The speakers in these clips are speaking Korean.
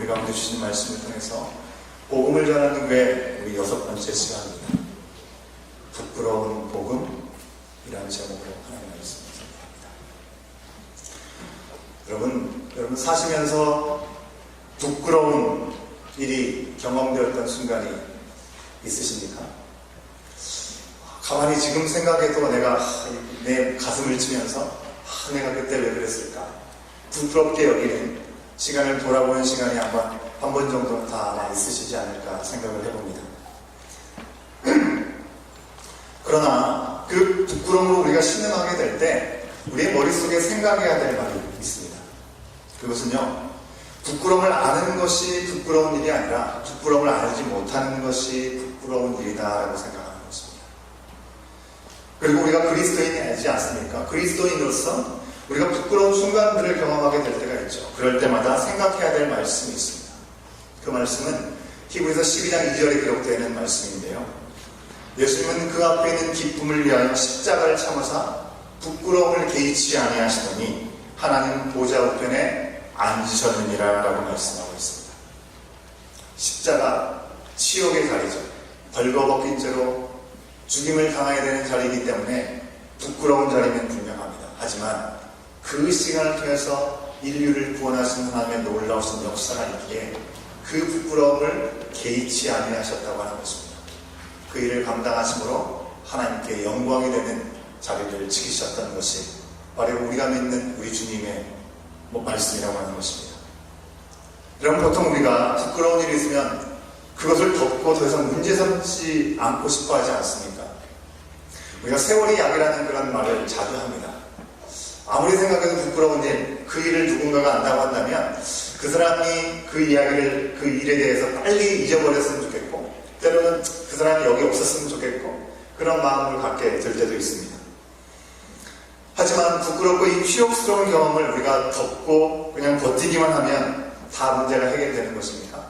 우리 가운데 주신 말씀을 통해서 복음을 전하는 게 우리 6번째 시간입니다. 부끄러운 복음이라는 제목으로 하나님 말씀을 선포합니다. 여러분 사시면서 부끄러운 일이 경험되었던 순간이 있으십니까? 가만히 지금 생각해도 내가 내 가슴을 치면서 내가 그때 왜 그랬을까? 부끄럽게 여기는 시간을 돌아보는 시간이 아마 한 번 정도는 다 있으시지 않을까 생각을 해봅니다. 그러나 그 부끄러움으로 우리가 신음하게 될 때 우리의 머릿속에 생각해야 될 말이 있습니다. 그것은요, 부끄러움을 아는 것이 부끄러운 일이 아니라 부끄러움을 알지 못하는 것이 부끄러운 일이다라고 생각하는 것입니다. 그리고 우리가 그리스도인이 아니지 않습니까? 그리스도인으로서 우리가 부끄러운 순간들을 경험하게 될 때가 있죠. 그럴 때마다 생각해야 될 말씀이 있습니다. 그 말씀은 히브리서 12장 2절에 기록되어 있는 말씀인데요. 예수님은 그 앞에 있는 기쁨을 위하여 십자가를 참으사 부끄러움을 개의치 아니하시더니 하나님 보좌 우편에 앉으셨느니라 라고 말씀하고 있습니다. 십자가, 치욕의 자리죠. 벌거벗긴 채로 죽임을 당하게 되는 자리이기 때문에 부끄러운 자리는 분명합니다. 하지만 그 시간을 통해서 인류를 구원하신 하나님의 놀라우신 역사가 있기에 그 부끄러움을 개의치 아니하셨다고 하는 것입니다. 그 일을 감당하심으로 하나님께 영광이 되는 자리를 지키셨던 것이 바로 우리가 믿는 우리 주님의 말씀이라고 하는 것입니다. 여러분, 보통 우리가 부끄러운 일이 있으면 그것을 덮고 더 이상 문제 삼지 않고 싶어 하지 않습니까? 우리가 세월이 약이라는 그런 말을 자주 합니다. 아무리 생각해도 부끄러운 일, 그 일을 누군가가 안다고 한다면 그 사람이 그 이야기를, 그 일에 대해서 빨리 잊어버렸으면 좋겠고, 때로는 그 사람이 여기 없었으면 좋겠고, 그런 마음을 갖게 될 때도 있습니다. 하지만 부끄럽고 이 치욕스러운 경험을 우리가 덮고 그냥 버티기만 하면 다 문제가 해결되는 것입니까?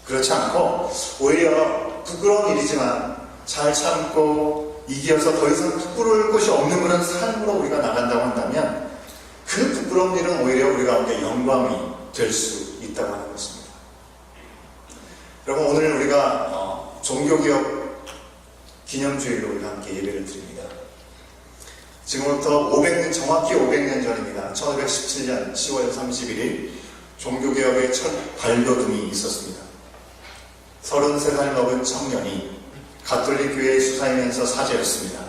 그렇지 않고 오히려 부끄러운 일이지만 잘 참고 이겨서 더 이상 부끄러울 것이 없는 그런 삶으로 우리가 나간다고 한다면 그 부끄러운 일은 오히려 우리 가운데 영광이 될 수 있다고 하는 것입니다. 여러분, 오늘 우리가 종교개혁 기념주일로 우리가 함께 예배를 드립니다. 지금부터 500년, 정확히 500년 전입니다. 1517년 10월 31일 종교개혁의 첫 발돋움이 있었습니다. 33살 먹은 청년이 가톨릭 교회에 수사이면서 사제였습니다.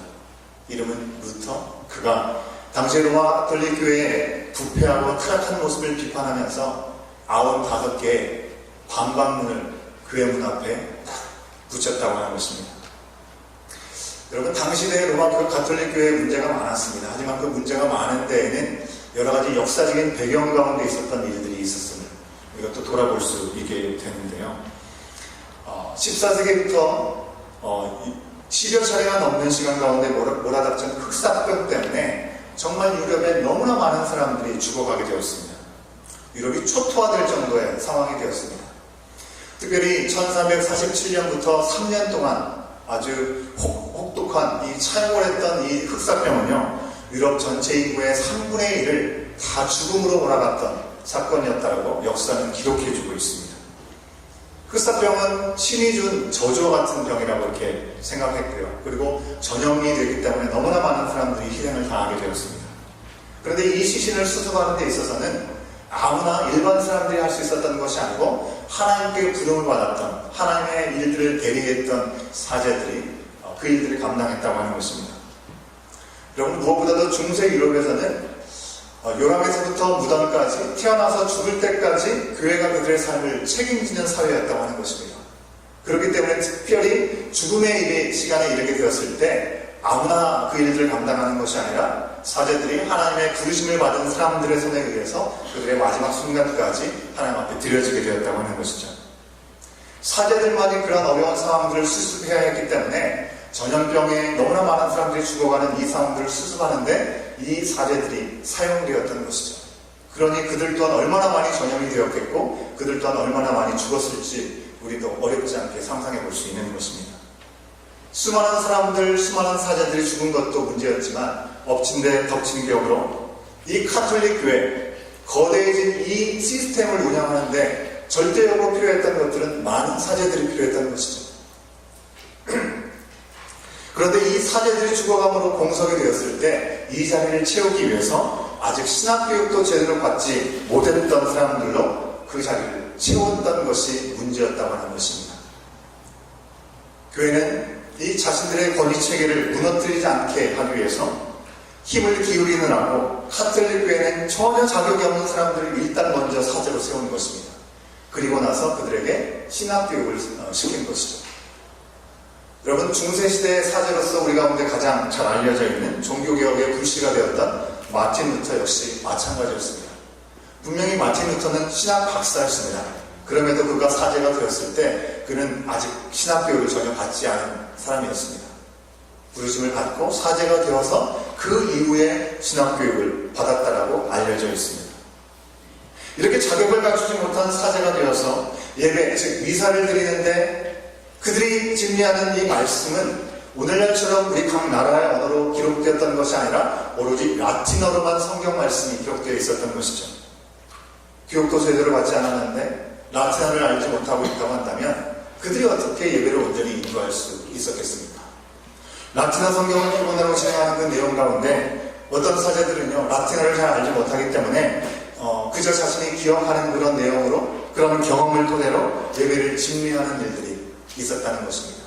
이름은 루터. 그가 당시 로마 가톨릭 교회의 부패하고 타락한 모습을 비판하면서 95개의 방방문을 교회 문 앞에 딱 붙였다고 하는 것입니다. 여러분, 당시 대 로마 가톨릭 교회에 문제가 많았습니다. 하지만 그 문제가 많은 데에는 여러 가지 역사적인 배경 가운데 있었던 일들이 있었음을 이것도 돌아볼 수 있게 되는데요. 14세기부터 10여 차례가 넘는 시간 가운데 몰아닥친 흑사병 때문에 정말 유럽에 너무나 많은 사람들이 죽어가게 되었습니다. 유럽이 초토화될 정도의 상황이 되었습니다. 특별히 1347년부터 3년 동안 아주 혹독한 이 차용을 했던 이 흑사병은요, 유럽 전체 인구의 3분의 1을 다 죽음으로 몰아갔던 사건이었다고 역사는 기록해주고 있습니다. 흑사병은 신이 준 저주와 같은 병이라고 이렇게 생각했고요. 그리고 전염이 되기 때문에 너무나 많은 사람들이 희생을 당하게 되었습니다. 그런데 이 시신을 수습하는 데 있어서는 아무나 일반 사람들이 할 수 있었던 것이 아니고 하나님께 부름을 받았던, 하나님의 일들을 대리했던 사제들이 그 일들을 감당했다고 하는 것입니다. 여러분, 무엇보다도 중세 유럽에서는 요람에서부터 무덤까지, 태어나서 죽을 때까지 교회가 그들의 삶을 책임지는 사회였다고 하는 것입니다. 그렇기 때문에 특별히 죽음의 시간에 이르게 되었을 때 아무나 그 일들을 감당하는 것이 아니라 사제들이 하나님의 부르심을 받은 사람들의 손에 의해서 그들의 마지막 순간까지 하나님 앞에 드려지게 되었다고 하는 것이죠. 사제들만이 그런 어려운 상황들을 수습해야 했기 때문에 전염병에 너무나 많은 사람들이 죽어가는 이 상황들을 수습하는데 이 사제들이 사용되었던 것이죠. 그러니 그들 또한 얼마나 많이 전염이 되었겠고 그들 또한 얼마나 많이 죽었을지 우리도 어렵지 않게 상상해 볼 수 있는 것입니다. 수많은 사람들, 수많은 사제들이 죽은 것도 문제였지만 엎친 데 덮친 격으로 이 가톨릭 교회, 거대해진 이 시스템을 운영하는데 절대적으로 필요했던 것들은 많은 사제들이 필요했던 것이죠. 그런데 이 사제들이 죽어감으로 공석이 되었을 때 이 자리를 채우기 위해서 아직 신학교육도 제대로 받지 못했던 사람들로 그 자리를 채웠던 것이 문제였다고 하는 것입니다. 교회는 이 자신들의 권위체계를 무너뜨리지 않게 하기 위해서 힘을 기울이느라고 카톨릭 교회는 전혀 자격이 없는 사람들을 일단 먼저 사제로 세운 것입니다. 그리고 나서 그들에게 신학교육을 시킨 것이죠. 여러분, 중세시대의 사제로서 우리 가운데 가장 잘 알려져 있는 종교개혁의 불씨가 되었던 마틴 루터 역시 마찬가지였습니다. 분명히 마틴 루터는 신학 박사였습니다. 그럼에도 그가 사제가 되었을 때 그는 아직 신학교육을 전혀 받지 않은 사람이었습니다. 부르심을 받고 사제가 되어서 그 이후에 신학교육을 받았다라고 알려져 있습니다. 이렇게 자격을 갖추지 못한 사제가 되어서 예배, 즉 미사를 드리는데 그들이 진리하는 이 말씀은 오늘날처럼 우리 각 나라의 언어로 기록되었던 것이 아니라 오로지 라틴어로만 성경 말씀이 기록되어 있었던 것이죠. 교육도 제대로 받지 않았는데 라틴어를 알지 못하고 있다고 한다면 그들이 어떻게 예배를 온전히 인도할 수 있었겠습니까? 라틴어 성경을 기본으로 진행하는 그 내용 가운데 어떤 사제들은요, 라틴어를 잘 알지 못하기 때문에 그저 자신이 기억하는 그런 내용으로, 그런 경험을 토대로 예배를 진리하는 일들이 있었다는 것입니다.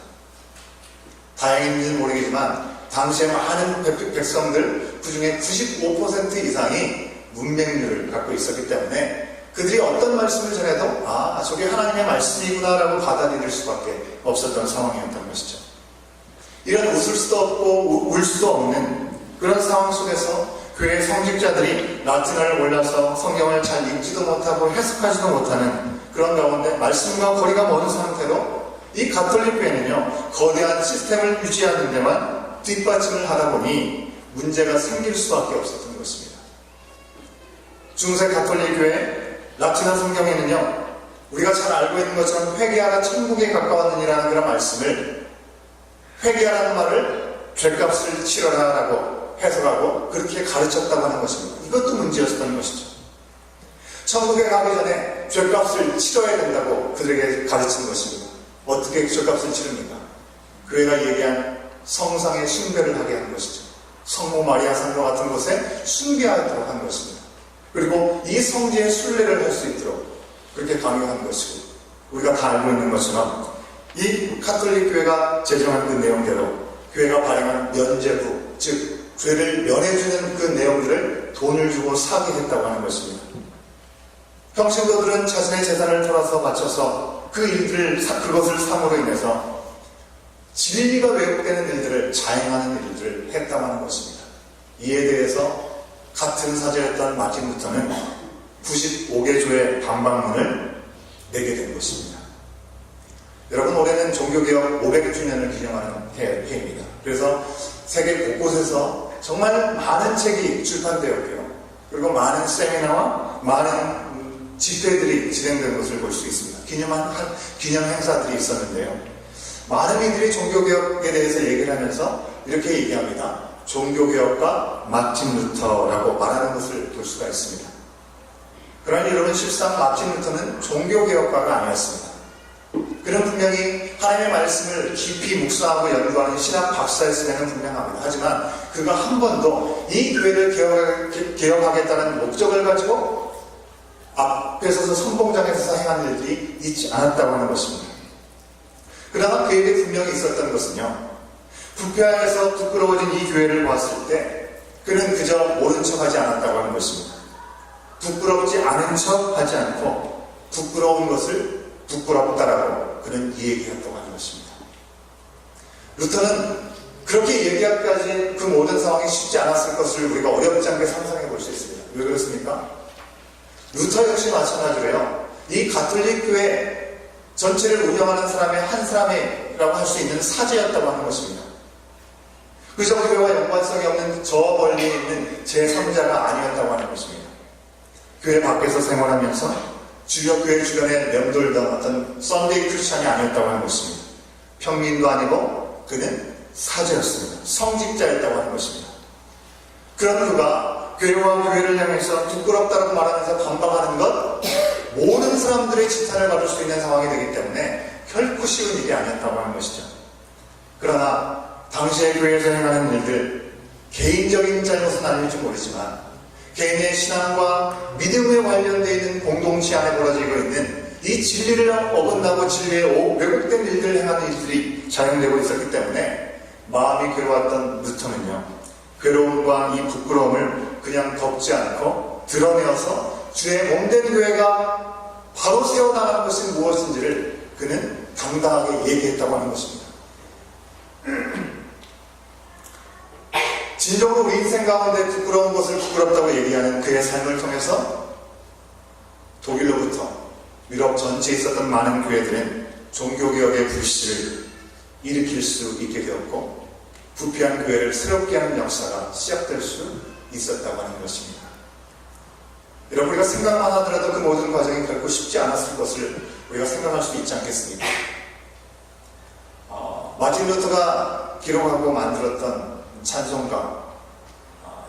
다행인지는 모르겠지만 당시에 많은 백성들, 그 중에 95% 이상이 문맹률을 갖고 있었기 때문에 그들이 어떤 말씀을 전해도 저게 하나님의 말씀이구나 라고 받아들일 수밖에 없었던 상황이었던 것이죠. 이런 웃을 수도 없고 울 수도 없는 그런 상황 속에서 교회 성직자들이 라틴어를 몰라서 성경을 잘 읽지도 못하고 해석하지도 못하는 그런 가운데 말씀과 거리가 먼 상태로 이 가톨릭 교회는요, 거대한 시스템을 유지하는 데만 뒷받침을 하다 보니 문제가 생길 수밖에 없었던 것입니다. 중세 가톨릭 교회 라틴어 성경에는요, 우리가 잘 알고 있는 것처럼 회개하라 천국에 가까웠느니라는 그런 말씀을, 회개하라는 말을 죄값을 치러라 라고 해석하고 그렇게 가르쳤다고 하는 것입니다. 이것도 문제였던 것이죠. 천국에 가기 전에 죄값을 치러야 된다고 그들에게 가르친 것입니다. 어떻게 죄값을 치릅니까? 교회가 얘기한 성상의 숭배를 하게 한 것이죠. 성모 마리아 상과 같은 곳에 숭배하도록 한 것입니다. 그리고 이 성지에 순례를 할 수 있도록 그렇게 강요한 것이고, 우리가 다 알고 있는 것처럼 이 가톨릭 교회가 제정한 그 내용대로 교회가 발행한 면제부, 즉 죄를 면해주는 그 내용들을 돈을 주고 사게 했다고 하는 것입니다. 평신도들은 자신의 재산을 털어서 바쳐서 그것을 삼으로 인해서 진리가 왜곡되는 일들을 자행하는 일들을 했다고 하는 것입니다. 이에 대해서 같은 사제였던 마틴 루터는 95개 조의 반박문을 내게 된 것입니다. 여러분, 올해는 종교개혁 500주년을 기념하는 해입니다. 그래서 세계 곳곳에서 정말 많은 책이 출판되었고요. 그리고 많은 세미나와 많은 집회들이 진행된 것을 볼 수 있습니다. 기념 행사들이 있었는데요. 많은 이들이 종교개혁에 대해서 얘기를 하면서 이렇게 얘기합니다. 종교개혁가 마틴 루터라고 말하는 것을 볼 수가 있습니다. 그러니 여러분, 실상 마틴 루터는 종교개혁가가 아니었습니다. 그는 분명히 하나님의 말씀을 깊이 묵상하고 연구하는 신학 박사였음에는 분명합니다. 하지만 그가 한 번도 이 교회를 개혁하겠다는 목적을 가지고 앞에 서서 선봉장에 서서 행한 일들이 있지 않았다고 하는 것입니다. 그러나 그에게 분명히 있었던 것은요, 부패하여서 부끄러워진 이 교회를 보았을 때 그는 그저 모른 척하지 않았다고 하는 것입니다. 부끄럽지 않은 척 하지 않고 부끄러운 것을 부끄럽다라고 그는 얘기했다고 하는 것입니다. 루터는 그렇게 얘기하기까지 그 모든 상황이 쉽지 않았을 것을 우리가 어렵지 않게 상상해 볼 수 있습니다. 왜 그렇습니까? 루터 역시 마찬가지로요, 이 가톨릭 교회 전체를 운영하는 사람의 한 사람이라고 할 수 있는 사제였다고 하는 것입니다. 그저 교회와 연관성이 없는 저 멀리 있는 제3자가 아니었다고 하는 것입니다. 교회 밖에서 생활하면서 주력 교회 주변에 맴돌던 어떤 썬데이 크리스찬이 아니었다고 하는 것입니다. 평민도 아니고 그는 사제였습니다. 성직자였다고 하는 것입니다. 그런 그가 교회와 교회를 향해서 부끄럽다고 말하면서 반박하는 것, 모든 사람들의 지탄을 받을 수 있는 상황이 되기 때문에 결코 쉬운 일이 아니었다고 하는 것이죠. 그러나 당시의 교회에서 행하는 일들, 개인적인 잘못은 아닐지 모르지만 개인의 신앙과 믿음에 관련되어 있는 공동체 안에 벌어지고 있는 이 진리를 어긋나고 진리에 왜곡된 일들을 행하는 일들이 자행되고 있었기 때문에 마음이 괴로웠던 루터는요, 괴로움과 이 부끄러움을 그냥 덮지 않고 드러내어서 주의 몸된 교회가 바로 세워나가는 것이 무엇인지를 그는 당당하게 얘기했다고 하는 것입니다. 진정으로 우리 인생 가운데 부끄러운 것을 부끄럽다고 얘기하는 그의 삶을 통해서 독일로부터 유럽 전체에 있었던 많은 교회들은 종교개혁의 불씨를 일으킬 수 있게 되었고 부패한 교회를 새롭게 하는 역사가 시작될 수 있었다고 하는 것입니다. 여러분, 우리가 생각만 하더라도 그 모든 과정이 결코 쉽지 않았을 것을 우리가 생각할 수 있지 않겠습니까? 마틴 루터가 기록하고 만들었던 찬송가,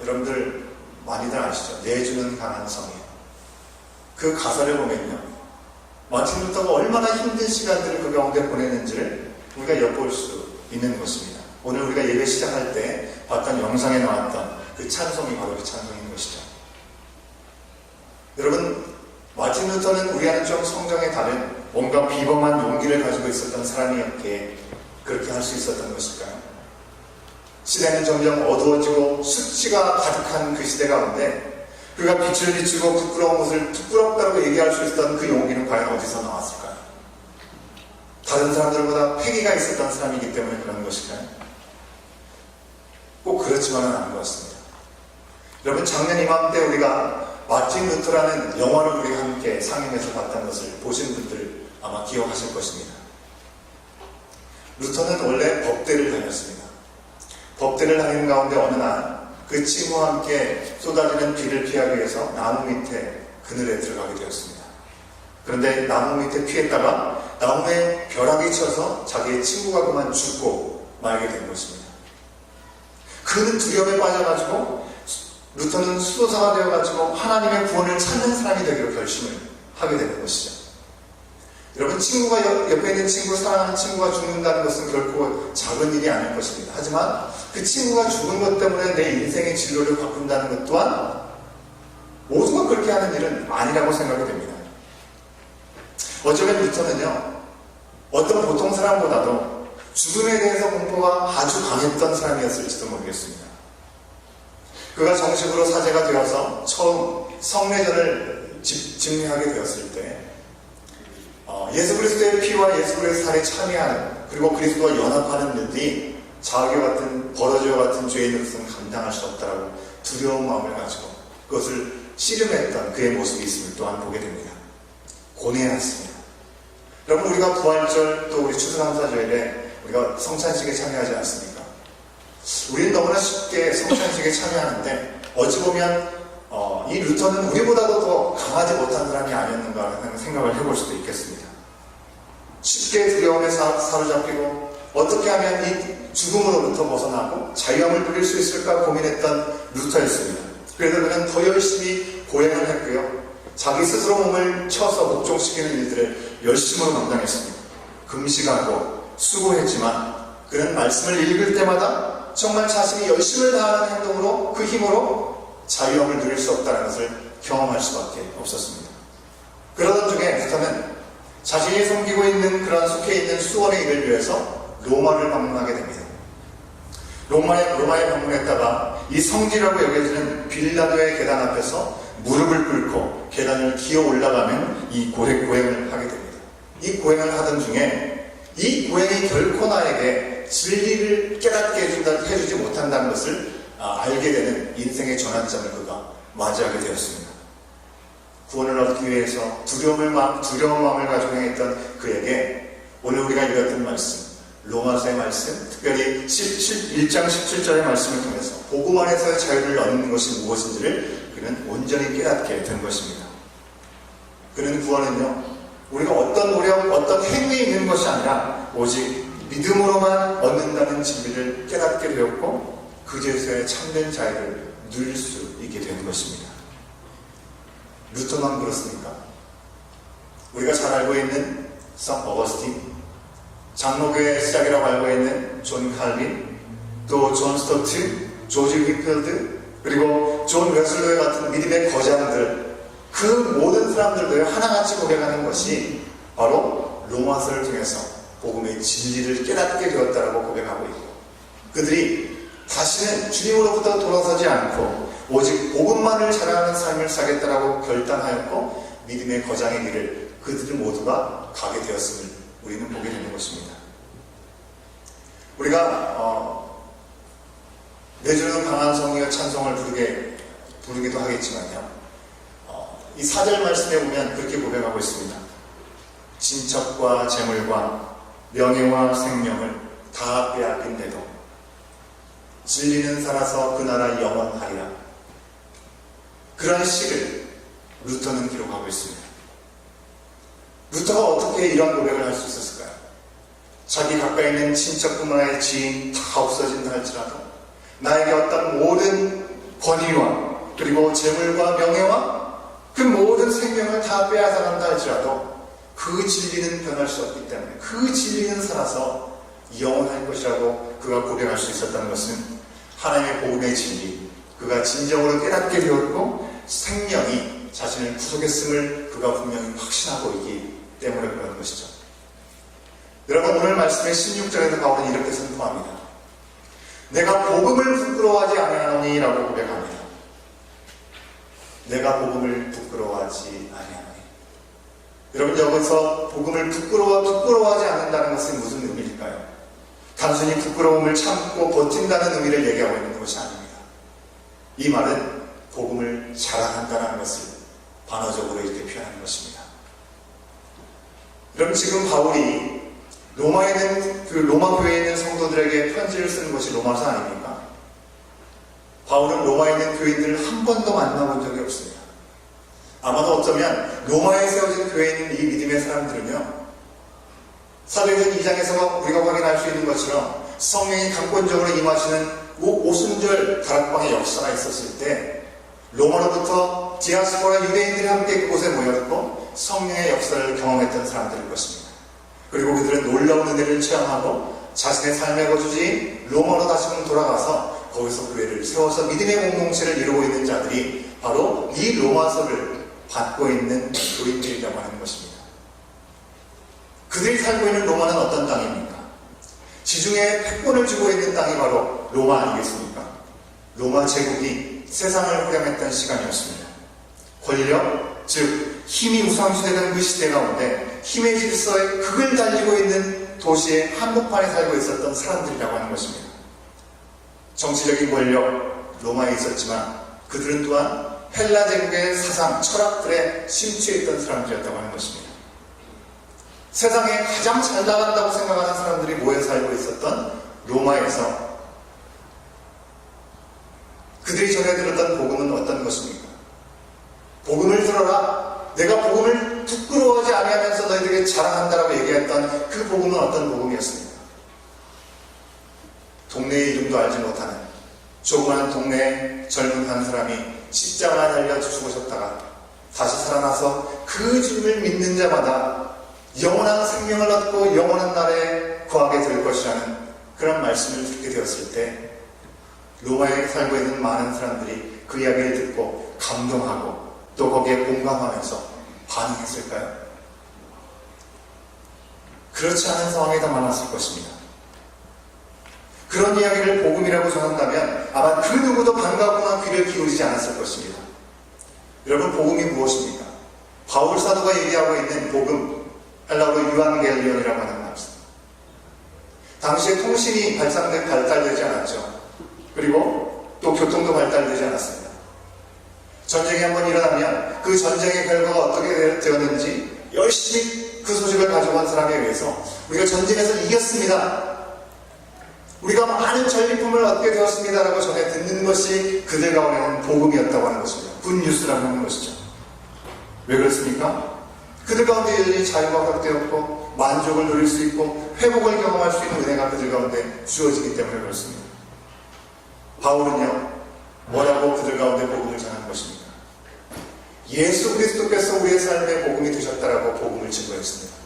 여러분들 많이들 아시죠? 내주는 강한 성이요. 그 가사를 보면요, 마틴 루터가 얼마나 힘든 시간들을 그 가운데 보냈는지를 우리가 엿볼 수 있는 것입니다. 오늘 우리가 예배 시작할 때 봤던 영상에 나왔던 그 찬송이 바로 그 찬송인 것이죠. 여러분, 마틴 루터는 우리와는 좀 성정에 다른 뭔가 비범한 용기를 가지고 있었던 사람이었기에 그렇게 할 수 있었던 것일까요? 시대는 점점 어두워지고 수치가 가득한 그 시대 가운데 그가 빛을 비추고 부끄러운 것을 부끄럽다고 얘기할 수 있었던 그 용기는 과연 어디서 나왔을까요? 다른 사람들보다 패기가 있었던 사람이기 때문에 그런 것일까요? 꼭 그렇지만은 않은 것 같습니다. 여러분, 작년 이맘때 우리가 마틴 루터라는 영화를 우리가 함께 상영해서 봤던 것을 보신 분들 아마 기억하실 것입니다. 루터는 원래 법대를 다녔습니다. 법대를 다니는 가운데 어느 날 그 친구와 함께 쏟아지는 비를 피하기 위해서 나무 밑에 그늘에 들어가게 되었습니다. 그런데 나무 밑에 피했다가 나무에 벼락이 쳐서 자기의 친구가 그만 죽고 말게 된 것입니다. 그는 두려움에 빠져가지고 루터는 수도사가 되어가지고 하나님의 구원을 찾는 사람이 되기로 결심을 하게 되는 것이죠. 여러분, 친구가 옆에 있는 친구, 사랑하는 친구가 죽는다는 것은 결코 작은 일이 아닐 것입니다. 하지만 그 친구가 죽은 것 때문에 내 인생의 진로를 바꾼다는 것 또한 모두가 그렇게 하는 일은 아니라고 생각이 됩니다. 어쩌면 루터는요, 어떤 보통 사람보다도 죽음에 대해서 공포가 아주 강했던 사람이었을지도 모르겠습니다. 그가 정식으로 사제가 되어서 처음 성례전을 집례하게 되었을 때 예수 그리스도의 피와 예수 그리스도의 살에 참여하는, 그리고 그리스도와 연합하는 일들이 자기와 같은 버러지와 같은 죄인으로서는 감당할 수 없다라고 두려운 마음을 가지고 그것을 씨름했던 그의 모습이 있음을 또한 보게 됩니다. 고뇌했습니다. 여러분, 우리가 부활절 또 우리 추수감사절에 우리가 성찬식에 참여하지 않습니까? 우리는 너무나 쉽게 성찬식에 참여하는데 어찌 보면 이 루터는 우리보다도 더 강하지 못한 사람이 아니었는가 하는 생각을 해볼 수도 있겠습니다. 쉽게 두려움에 사로잡히고 어떻게 하면 이 죽음으로부터 벗어나고 자유함을 누릴 수 있을까 고민했던 루터였습니다. 그래서 그는 더 열심히 고행을 했고요, 자기 스스로 몸을 쳐서 복종시키는 일들을 열심으로 감당했습니다. 금식하고 수고했지만 그는 말씀을 읽을 때마다 정말 자신이 열심을 다하는 행동으로, 그 힘으로 자유함을 누릴 수 없다는 것을 경험할 수밖에 없었습니다. 그러던 중에 루터는 자신이 섬기고 있는 그런 속해 있는 수원의 일을 위해서 로마를 방문하게 됩니다. 로마에 방문했다가 이 성지라고 여겨지는 빌라도의 계단 앞에서 무릎을 꿇고 계단을 기어 올라가는 이 고행을 하게 됩니다. 이 고행을 하던 중에 이 고행이 결코 나에게 진리를 깨닫게 해주지 못한다는 것을 알게 되는 인생의 전환점을 그가 맞이하게 되었습니다. 구원을 얻기 위해서 두려운 마음을 가지고 행했던 그에게 오늘 우리가 읽었던 말씀, 로마서의 말씀, 특별히 1장 17절의 말씀을 통해서 복음 안에서의 자유를 얻는 것이 무엇인지를 그는 온전히 깨닫게 된 것입니다. 그는 구원은요, 우리가 어떤 노력, 어떤 행위에 있는 것이 아니라 오직 믿음으로만 얻는다는 진리를 깨닫게 되었고 그제서의 참된 자유를 누릴 수 있게 된 것입니다. 루터만 그렇습니까? 우리가 잘 알고 있는 성 어거스틴, 장로교의 시작이라고 알고 있는 존 칼빈, 또 존 스토트, 조지 휘필드, 그리고 존 웨슬로의 같은 믿음의 거장들, 그 모든 사람들도 하나같이 고백하는 것이 바로 로마서를 통해서 복음의 진리를 깨닫게 되었다라고 고백하고 있고, 그들이 다시는 주님으로부터 돌아서지 않고 오직 복음만을 자랑하는 삶을 살겠다라고 결단하였고, 믿음의 거장의 길을 그들 모두가 가게 되었음을 우리는 보게 되는 것입니다. 우리가 매주는 강한 성리와 찬송을 부르기도 하겠지만요, 이 4절 말씀에 보면 그렇게 고백하고 있습니다. 친척과 재물과 명예와 생명을 다 빼앗긴데도 진리는 살아서 그 나라 영원하리라. 그런 시를 루터는 기록하고 있습니다. 루터가 어떻게 이런 고백을 할 수 있었을까요? 자기 가까이 있는 친척뿐만 아니라 지인 다 없어진다 할지라도, 나에게 어떤 모든 권위와 그리고 재물과 명예와 그 모든 생명을 다 빼앗아간다 할지라도 그 진리는 변할 수 없기 때문에 그 진리는 살아서 영원할 것이라고 그가 고백할 수 있었다는 것은 하나님의 복음의 진리, 그가 진정으로 깨닫게 되었고 생명이 자신을 구속했음을 그가 분명히 확신하고 있기 때문에 그런 것이죠. 여러분, 오늘 말씀의 16절에서 바울은 이렇게 선포합니다. 내가 복음을 부끄러워하지 아니하노니 라고 고백합니다. 내가 복음을 부끄러워하지 아니하노니. 여러분, 여기서 복음을 부끄러워하지 않는다는 것은 무슨 의미일까요? 단순히 부끄러움을 참고 버틴다는 의미를 얘기하고 있는 것이 아닙니다. 이 말은 복음을 자랑한다는 것을 반어적으로 이렇게 표현하는 것입니다. 여러분, 지금 바울이 로마에 있는 그 로마 교회에 있는 성도들에게 편지를 쓰는 것이 로마서 아닙니까? 바울은 로마에 있는 교인들을 한 번도 만나본 적이 없습니다. 아마도 어쩌면 로마에 세워진 교회에 있는 이 믿음의 사람들은요, 사도행전 2장에서 우리가 확인할 수 있는 것처럼 성령이 강권적으로 임하시는 오순절 다락방의 역사가 있었을 때 로마로부터 디아스포라 유대인들이 함께 그곳에 모였고 성령의 역사를 경험했던 사람들일 것입니다. 그리고 그들은 놀라운 은혜를 체험하고 자신의 삶의 거주지인 로마로 다시금 돌아가서 거기서 교회를 세워서 믿음의 공동체를 이루고 있는 자들이 바로 이 로마서를 받고 있는 교인들이라고 하는 것입니다. 그들이 살고 있는 로마는 어떤 땅입니까? 지중해 패권을 쥐고 있는 땅이 바로 로마 아니겠습니까? 로마 제국이 세상을 호령했던 시간이었습니다. 권력, 즉 힘이 우상시되던 그 시대 가운데 힘의 질서에 극을 달리고 있는 도시의 한복판에 살고 있었던 사람들이라고 하는 것입니다. 정치적인 권력, 로마에 있었지만 그들은 또한 헬라 제국의 사상, 철학들에 심취해 있던 사람들이었다고 하는 것입니다. 세상에 가장 잘 나간다고 생각하는 사람들이 모여 살고 있었던 로마에서 그들이 전해 들었던 복음은 어떤 것입니까? 복음을 들어라. 내가 복음을 부끄러워하지 아니하면서 너희들에게 자랑한다라고 얘기했던 그 복음은 어떤 복음이었습니까? 동네의 이름도 알지 못하는 조그마한 동네의 젊은 한 사람이 십자가에 달려 죽으셨다가 다시 살아나서 그 주님을 믿는 자마다 영원한 생명을 얻고 영원한 나라에 거하게 될 것이라는 그런 말씀을 듣게 되었을 때 로마에 살고 있는 많은 사람들이 그 이야기를 듣고 감동하고 또 거기에 공감하면서 반응했을까요? 그렇지 않은 상황이 더 많았을 것입니다. 그런 이야기를 복음이라고 전한다면 아마 그 누구도 반갑거나 귀를 기울이지 않았을 것입니다. 여러분, 복음이 무엇입니까? 바울 사도가 얘기하고 있는 복음, 헬라어로 유한겔리온이라고 하는 말입니다. 당시에 통신이 발달되지 않았죠. 그리고 또 교통도 발달되지 않았습니다. 전쟁이 한번 일어나면 그 전쟁의 결과가 어떻게 되었는지 열심히 그 소식을 가지고 온 사람에 의해서 우리가 전쟁에서 이겼습니다. 우리가 많은 전리품을 얻게 되었습니다 라고 전해 듣는 것이 그들 가운데는 복음이었다고 하는 것입니다. 굿뉴스라고 하는 것이죠. 왜 그렇습니까? 그들 가운데 여전히 자유가 확되었고 만족을 누릴 수 있고 회복을 경험할 수 있는 은혜가 그들 가운데 주어지기 때문에 그렇습니다. 바울은요, 뭐라고 그들 가운데 복음을 전한 것입니까? 예수 그리스도께서 우리의 삶의 복음이 되셨다라고 복음을 있습니다.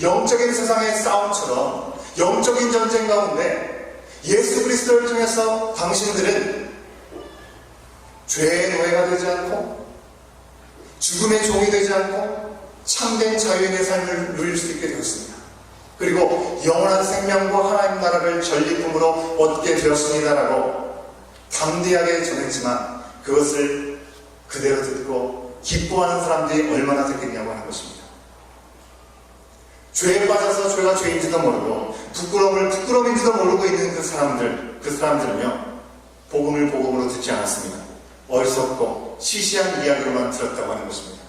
영적인 세상의 싸움처럼 영적인 전쟁 가운데 예수 그리스도를 통해서 당신들은 죄의 노예가 되지 않고 죽음의 종이 되지 않고 참된 자유인의 삶을 누릴 수 있게 되었습니다. 그리고 영원한 생명과 하나님 나라를 전리품으로 얻게 되었습니다라고 담대하게 전했지만 그것을 그대로 듣고 기뻐하는 사람들이 얼마나 됐겠냐고 하는 것입니다. 죄에 빠져서 죄가 죄인지도 모르고 부끄러움을 부끄러움인지도 모르고 있는 그 사람들은요, 복음을 복음으로 듣지 않았습니다. 어리석고 시시한 이야기로만 들었다고 하는 것입니다.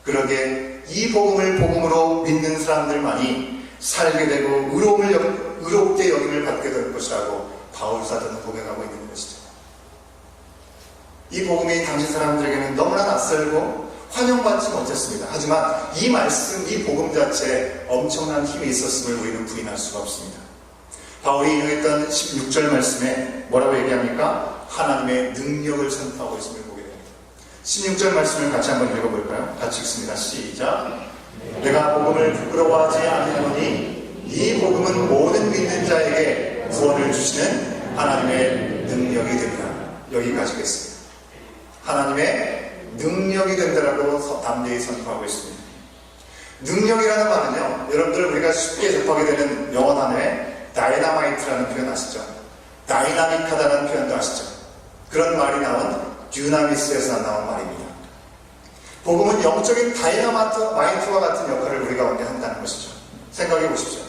그러게 이 복음을 복음으로 믿는 사람들만이 살게 되고 의롭게 여김을 받게 될 것이라고 바울 사도는 고백하고 있는 것이죠. 이 복음이 당시 사람들에게는 너무나 낯설고 환영받지 못했습니다. 하지만 이 말씀, 이 복음 자체에 엄청난 힘이 있었음을 우리는 부인할 수가 없습니다. 바울이 인용했던 16절 말씀에 뭐라고 얘기합니까? 하나님의 능력을 선포하고 있음을 보게 됩니다. 16절 말씀을 같이 한번 읽어볼까요? 같이 읽습니다. 시작. 내가 복음을 부끄러워하지 아니하노니 이 복음은 모든 믿는 자에게 구원을 주시는 하나님의 능력이 됩니다. 여기까지 겠습니다. 하나님의 능력이 된다라고 담대히 선포하고 있습니다. 능력이라는 말은요, 여러분들 우리가 쉽게 접하게 되는 영어 단어에 다이나마이트라는 표현 아시죠? 다이나믹하다는 표현도 아시죠? 그런 말이 나온 듀나미스에서 나온 말입니다. 복음은 영적인 다이나마이트와 같은 역할을 우리 가운데 한다는 것이죠. 생각해 보십시오.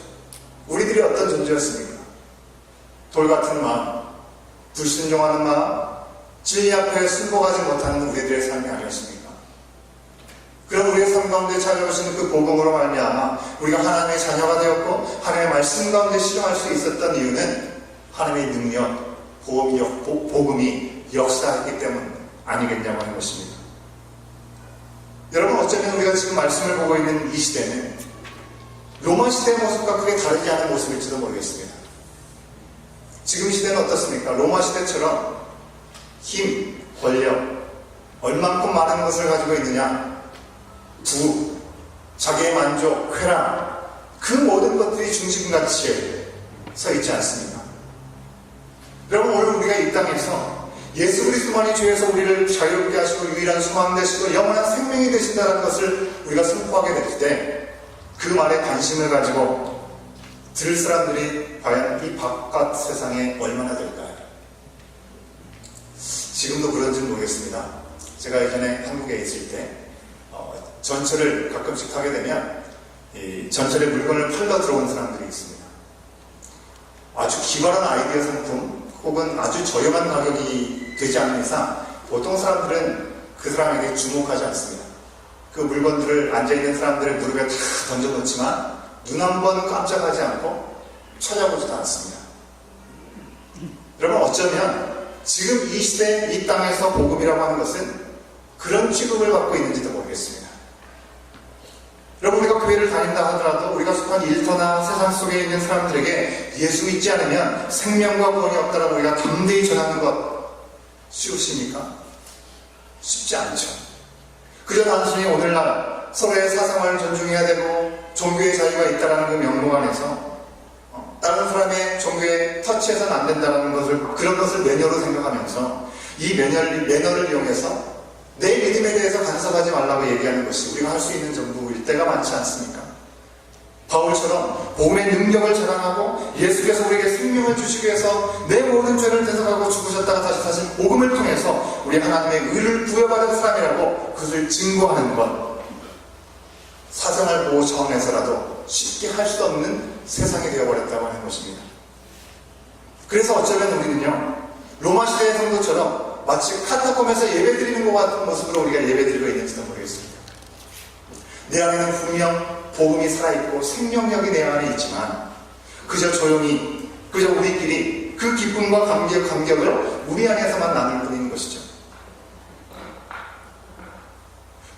우리들이 어떤 존재였습니까? 돌 같은 마음, 불순종하는 마음, 진리 앞에 순복하지 못하는 우리들의 삶이 아니었습니까? 그럼 우리의 삶 가운데 찾아오시는 그 복음으로 말미암아 우리가 하나님의 자녀가 되었고 하나님의 말씀 가운데 실현할 수 있었던 이유는 하나님의 능력, 복음이 역사했기 때문 아니겠냐고 하는 것입니다. 여러분, 어쩌면 우리가 지금 말씀을 보고 있는 이 시대는 로마 시대의 모습과 크게 다르지 않은 모습일지도 모르겠습니다. 지금 시대는 어떻습니까? 로마 시대처럼 힘, 권력, 얼만큼 많은 것을 가지고 있느냐, 부, 자기의 만족, 쾌락, 그 모든 것들이 중심가치에 서 있지 않습니까? 여러분, 오늘 우리가 이 땅에서 예수 그리스도만이 죄에서 우리를 자유롭게 하시고 유일한 소망 되시고 영원한 생명이 되신다는 것을 우리가 선포하게 될 때 그 말에 관심을 가지고 들을 사람들이 과연 이 바깥 세상에 얼마나 될까요? 지금도 그런지는 모르겠습니다. 제가 예전에 한국에 있을 때 전철을 가끔씩 타게 되면 이 전철에 물건을 팔러 들어온 사람들이 있습니다. 아주 기발한 아이디어 상품 혹은 아주 저렴한 가격이 되지 않는 이상 보통 사람들은 그 사람에게 주목하지 않습니다. 그 물건들을 앉아있는 사람들의 무릎에 다 던져놓지만 눈 한 번 깜짝하지 않고 찾아보지도 않습니다. 여러분, 어쩌면 지금 이 시대, 이 땅에서 복음이라고 하는 것은 그런 취급을 받고 있는지도 모르겠습니다. 여러분, 우리가 교회를 다닌다 하더라도 우리가 속한 일터나 세상 속에 있는 사람들에게 예수 믿지 않으면 생명과 구원이 없다라고 우리가 담대히 전하는 것 쉬우십니까? 쉽지 않죠. 그저 단순히 오늘날 서로의 사상을 존중해야 되고 종교의 자유가 있다는 그 명목 안에서 다른 사람의 종교에 터치해서는 안 된다는 것을, 그런 것을 매너로 생각하면서 이 매너를 이용해서 내 믿음에 대해서 간섭하지 말라고 얘기하는 것이 우리가 할 수 있는 전부일 때가 많지 않습니까? 바울처럼 복음의 능력을 자랑하고 예수께서 우리에게 생명을 주시기 위해서 내 모든 죄를 대속하고 죽으셨다가 다시 사신 복음을 통해서 우리 하나님의 의를 부여받은 사람이라고 그것을 증거하는 것, 사생활 보호 차원에서라도 쉽게 할 수 없는 세상이 되어버렸다고 하는 것입니다. 그래서 어쩌면 우리는요, 로마 시대의 성도처럼 마치 카타콤에서 예배드리는 것 같은 모습으로 우리가 예배드리고 있는지도 모르겠습니다. 내 안에는 분명 복음이 살아있고 생명력이 내 안에 있지만 그저 조용히, 그저 우리끼리 그 기쁨과 감격을 우리 안에서만 나눌 뿐인 것이죠.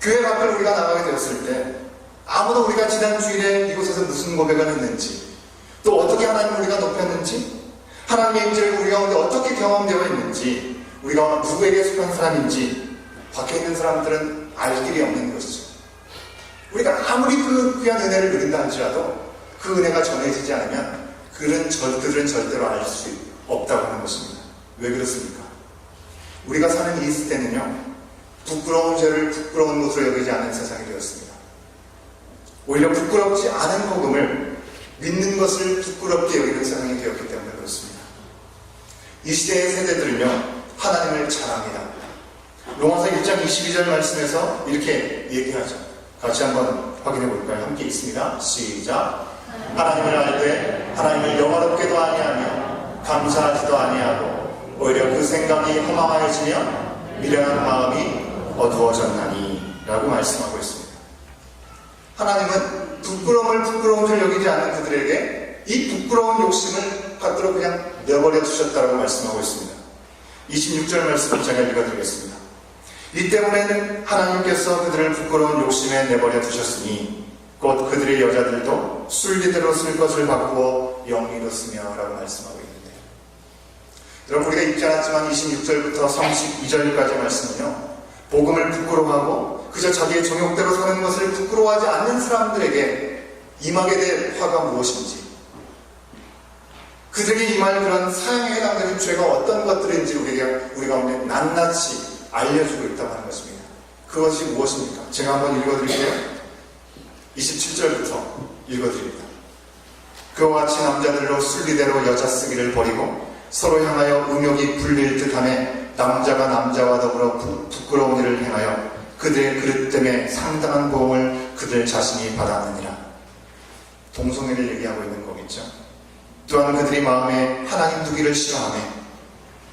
교회 밖을 우리가 나가게 되었을 때 아무도 우리가 지난 주일에 이곳에서 무슨 고백을 했는지, 또 어떻게 하나님을 우리가 높였는지, 하나님의 임재를 우리 가운데 어떻게 경험되어 있는지, 우리가 누구에게 속한 사람인지 밖에 있는 사람들은 알 길이 없는 것이죠. 우리가 아무리 그 귀한 은혜를 누린다 할지라도 그 은혜가 전해지지 않으면 그들은 절대로 알 수 없다고 하는 것입니다. 왜 그렇습니까? 우리가 사는 이 시대는요, 부끄러운 죄를 부끄러운 것으로 여기지 않는 세상이 되었습니다. 오히려 부끄럽지 않은 복음을 믿는 것을 부끄럽게 여기는 세상이 되었기 때문에 그렇습니다. 이 시대의 세대들은요, 하나님을 자랑합니다. 로마서 1장 22절 말씀에서 이렇게 얘기하죠. 같이 한번 확인해 볼까요? 함께 있습니다. 시작. 하나님을 알되 하나님을 영화롭게도 아니하며 감사하지도 아니하고 오히려 그 생각이 허망하여지며 미련한 마음이 어두워졌나니 라고 말씀하고 있습니다. 하나님은 부끄러운 줄 여기지 않는 그들에게 이 부끄러운 욕심을 갖도록 그냥 내버려 두셨다고 말씀하고 있습니다. 26절 말씀을 제가 읽어드리겠습니다. 이 때문에는 하나님께서 그들을 부끄러운 욕심에 내버려 두셨으니 곧 그들의 여자들도 순리대로 쓸 것을 바꾸어 영리로 쓰며 라고 말씀하고 있는데, 여러분, 우리가 읽지 않았지만 26절부터 32절까지 말씀은요, 복음을 부끄러워하고 그저 자기의 정욕대로 사는 것을 부끄러워하지 않는 사람들에게 임하게 될 화가 무엇인지, 그들에게 임할 그런 사형에 해당되는 죄가 어떤 것들인지 우리 가운데 낱낱이 알려주고 있다고 하는 것입니다. 그것이 무엇입니까? 제가 한번 읽어드릴게요. 27절부터 읽어드립니다. 그와 같이 남자들로 순리대로 여자 쓰기를 버리고 서로 향하여 음욕이 불릴 듯하며 남자가 남자와 더불어 부끄러운 일을 행하여 그들의 그릇 때문에 상당한 보험을 그들 자신이 받았느니라. 동성애를 얘기하고 있는 거겠죠. 또한 그들이 마음에 하나님 두기를 싫어하며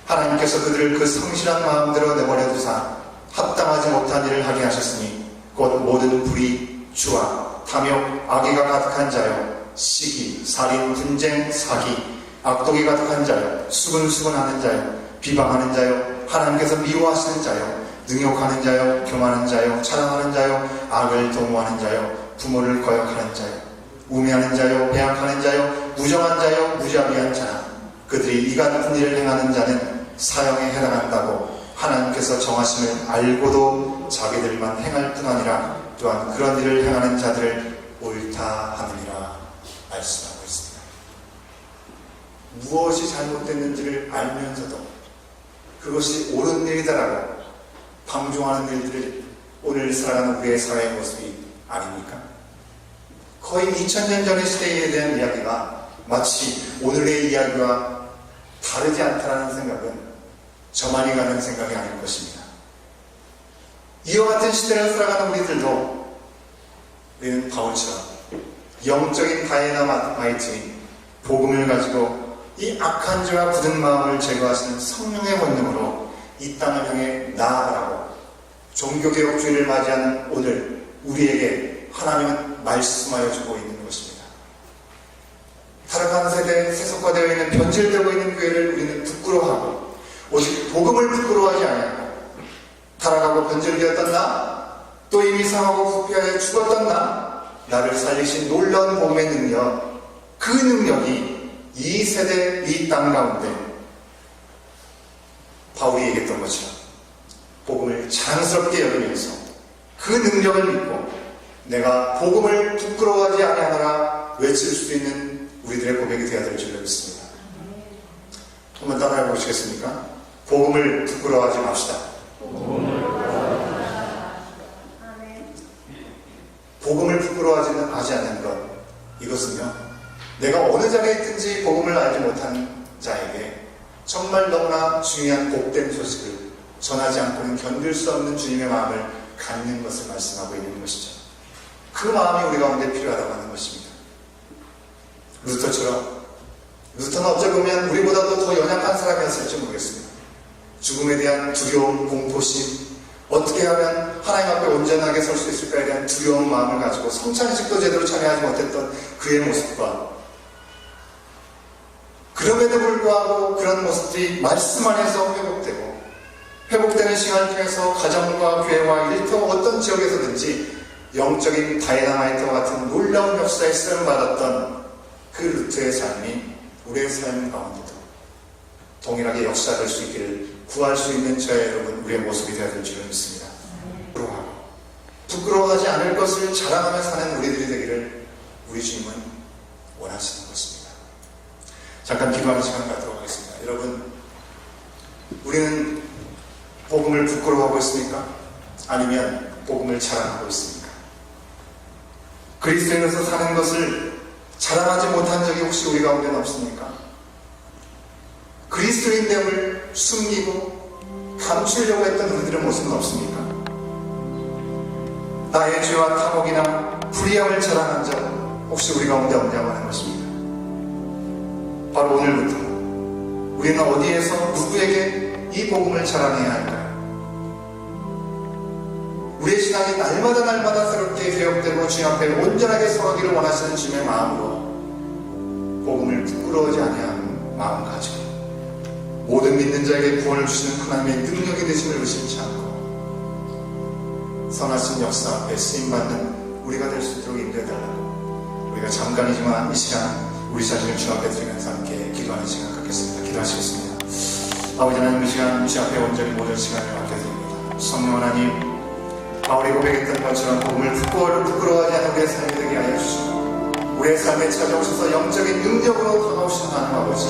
하나님께서 그들을 그 성실한 마음대로 내버려 두사 합당하지 못한 일을 하게 하셨으니 곧 모든 불의, 주와 탐욕, 악의가 가득한 자요, 시기, 살인, 분쟁, 사기, 악독이 가득한 자요, 수근수근하는 자요, 비방하는 자요, 하나님께서 미워하시는 자요, 능욕하는 자요, 교만한 자요, 차량하는 자요, 악을 도모하는 자요, 부모를 거역하는 자요, 우매하는 자요, 배약하는 자요, 무정한 자요, 무자비한 자나 그들이 이 같은 일을 행하는 자는 사형에 해당한다고 하나님께서 정하심을 알고도 자기들만 행할 뿐 아니라 또한 그런 일을 행하는 자들을 옳다 하느니라 말씀하고 있습니다. 무엇이 잘못됐는지를 알면서도 그것이 옳은 일이다라고 방종하는 일들을 오늘 살아가는 우리의 사회의 모습이 아닙니까? 거의 2000년 전의 시대에 대한 이야기가 마치 오늘의 이야기와 다르지 않다라는 생각은 저만이 가는 생각이 아닐 것입니다. 이와 같은 시대를 살아가는 우리는 바울처럼 영적인 다이너마이트인 복음을 가지고 이 악한 죄와 굳은 마음을 제거하시는 성령의 권능으로 이 땅을 향해 나아가라고 종교개혁주의를 맞이하는 오늘 우리에게 하나님은 말씀하여 주고 있는 것입니다. 타락한 세대에 세속화되어 있는 변질되고 있는 교회를 우리는 부끄러워하고 오직 복음을 부끄러워하지 않고 타락하고 변질되었던 나, 또 이미 상하고 부패하여 죽었던 나를 살리신 놀라운 복음의 능력, 그 능력이 이 세대, 이 땅 가운데 바울이 얘기했던 것처럼 복음을 자랑스럽게 여기면서 그 능력을 믿고 내가 복음을 부끄러워하지 아니하노라 외칠 수 있는 우리들의 고백이 되어야 될 줄 믿습니다. 한번 따라해 보시겠습니까? 복음을 부끄러워하지 맙시다. 복음을 부끄러워하지 않는 것, 이것은요, 내가 어느 자리에 있든지 복음을 알지 못한 자에게 정말 너무나 중요한 복된 소식을 전하지 않고는 견딜 수 없는 주님의 마음을 갖는 것을 말씀하고 있는 것이죠. 그 마음이 우리 가운데 필요하다고 하는 것입니다. 루터는 어찌 보면 우리보다도 더 연약한 사람이었을지 모르겠습니다. 죽음에 대한 두려움, 공포심, 어떻게 하면 하나님 앞에 온전하게 설 수 있을까에 대한 두려운 마음을 가지고 성찬식도 제대로 참여하지 못했던 그의 모습과, 그럼에도 불구하고 그런 모습들이 말씀 안에서 회복되는 시간을 통해서 가정과 교회와 일터 어떤 지역에서든지 영적인 다이너마이트와 같은 놀라운 역사에 쓰임받았던 그 루트의 삶이 우리의 삶 가운데도 동일하게 역사될 수 있기를 구할 수 있는 저의 여러분, 우리의 모습이 되어야 될 줄 믿습니다. 부끄러워하지 않을 것을 자랑하며 사는 우리들이 되기를 우리 주님은 원하시는 것입니다. 잠깐 기도하는 시간 갖도록 하겠습니다. 여러분, 우리는 복음을 부끄러워하고 있습니까? 아니면 복음을 자랑하고 있습니까? 그리스도인으로서 사는 것을 자랑하지 못한 적이 혹시 우리 가운데는 없습니까? 그리스도인됨을 숨기고 감추려고 했던 우리들의 모습은 없습니까? 나의 죄와 탐욕이나 불의함을 자랑한 적 혹시 우리 가운데 없냐고 하는 것입니다. 바로 오늘부터 우리는 어디에서 누구에게 이 복음을 자랑해야 할까요? 우리의 신앙이 날마다 새롭게 개혁되고 주님 앞에 온전하게 서기를 원하시는 주님의 마음으로 복음을 부끄러워하지 아니하는 마음 가지고 모든 믿는 자에게 구원을 주시는 하나님의 능력이 되심을 의심치 않고 선하신 역사 앞에 쓰임받는 우리가 될 수 있도록 인도해달라고 우리가 잠깐이지만 이 시간 우리 자신을 주 앞에 드리면서 함께 기도하는 시간 갖겠습니다. 기도하시겠습니다. 아버지 하나님, 이 시간 주 앞에 온전히 모든 시간을 맡겨드립니다. 성령 하나님, 바울이 고백했던 것처럼 복음을 부끄러워하지 않는 우리의 삶이 되게 하여 주시고 우리의 삶에 찾아오셔서 영적인 능력으로 다가오시는 하나님 아버지,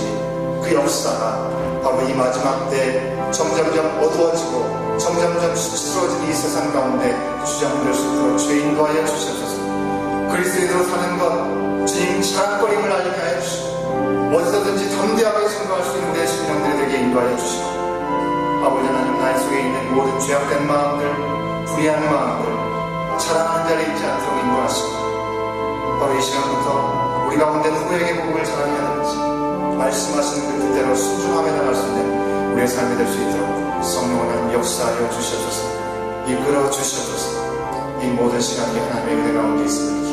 그 역사가 바로 이 마지막 때 점점점 어두워지고 점점점 수치스러워지는 이 세상 가운데 주장될 수 있도록 주의 인도하여 주시옵소서. 그리스도인으로 사는 것 주님 자랑거림을 알게 하여 주시고 어디서든지 담대하게 선거할 수 있는 우리의 심령들이 되게 인도하여 주시고 아버지 하나님, 나의 속에 있는 모든 죄악된 마음들, 불의한 마음들, 자랑하는 자리에 있지 않도록 인도하시고 바로 이 시간부터 우리 가운데 누구에게 복음을 자랑해야 하는지 말씀하시는 그 뜻대로 순종하며 나갈 수 있는 우리의 삶이 될 수 있도록 성령 하나님 역사하여 주시옵소서. 이끌어 주시옵소서. 이 모든 시간이 하나님의 은혜 가운데 있음을